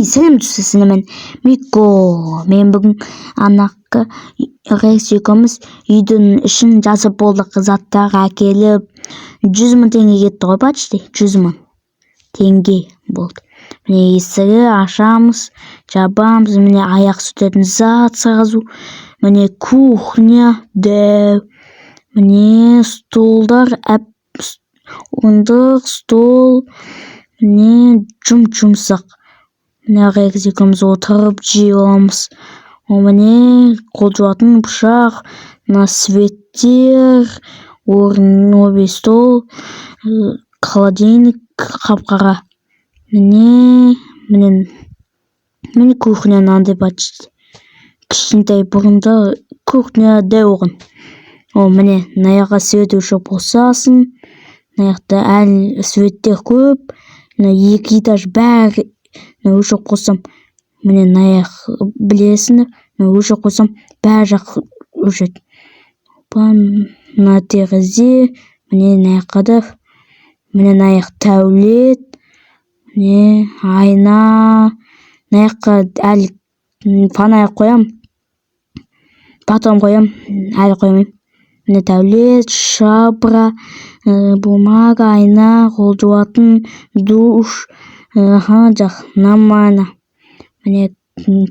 сәлеметсіз, мен Мико. Мен бүгін анаққа Рекс екеуміз үйдің ішін жазып болдық, заттар әкеліп 100 мың теңге кетті ғой, почти 100 мың теңге болды. Міне есігі ашамыз, жабамыз, міне аяқ сүтетін зат сразу, міне кухня дәу, міне столдар, орындық, стол, міне жұмсақ. Міне Рекс екеуміз отырып жейміз. Міне қол жуатын пышақ, мына светтер, орын стол, холодильник қап-қара. Міне кухня мынандай почти кішкентай бұрында кухня дәу оған. Міне мына свет өшіп қосасың. Мына әлі светтер көп. 2 этаж бәрі өшіп қосам. Міне мына білесіңдер, өшіп қосам бәрі жақ өшеді. Мына терезе, міне мына міне тәулет, міне айна, мына әлі фонарь қоям, потом қоям, әлі қоймайм. Міне тәулет, шабра, бумага, айна, қол жуатын, душ, жақ, нормально. Міне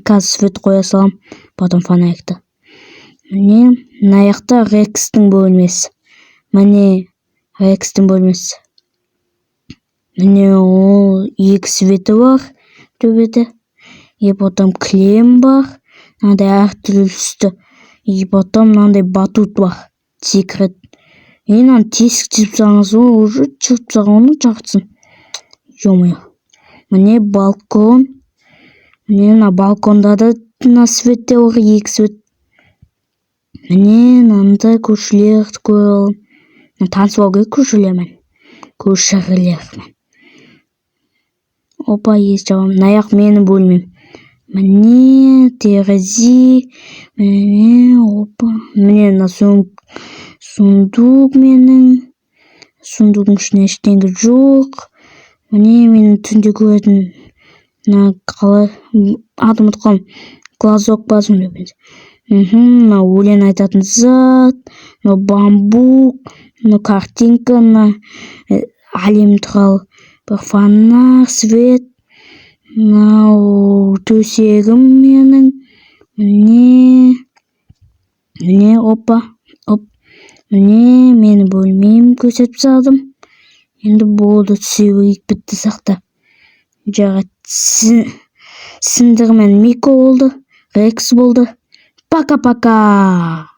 қазір свет қоя салам, потом фонарьды. Міне мына Рекстің бөлмесі. Міне Рекстің бөлмесі. Міне ол 2 светі бар төбеде. Потом кілем бар, мынандай әртүрлі түсті. Потом мынандай батут бар, секрет. Мынаны тесік жіпсаңыз, уже жыртсағаны жартсын. Ё-моё. Міне балкон. Міне мына балконда да светтер бар, 2 свет. Міне мынандай көшелер көріп. Танысып алу керек көшелермен. Ес жабам. Мына менің бөлмем. Міне терезе. Міне мына сундук менің. Сундуктың ішінде ештеңе жоқ. Міне менің түнде көретін қалай атын ұмытқам, глазок басым деп. Мына өлең айтатын зат, мына бамбук, мына картинка, мына әлем туралы бір фонарь, свет, мына төсегім менің. Міне міне мені бөлмем көрсетіп салдым. Енді болды, түсеуік бітті сақта. Жарат, сендермен Мико болды, Рекс болды. Пока-пока.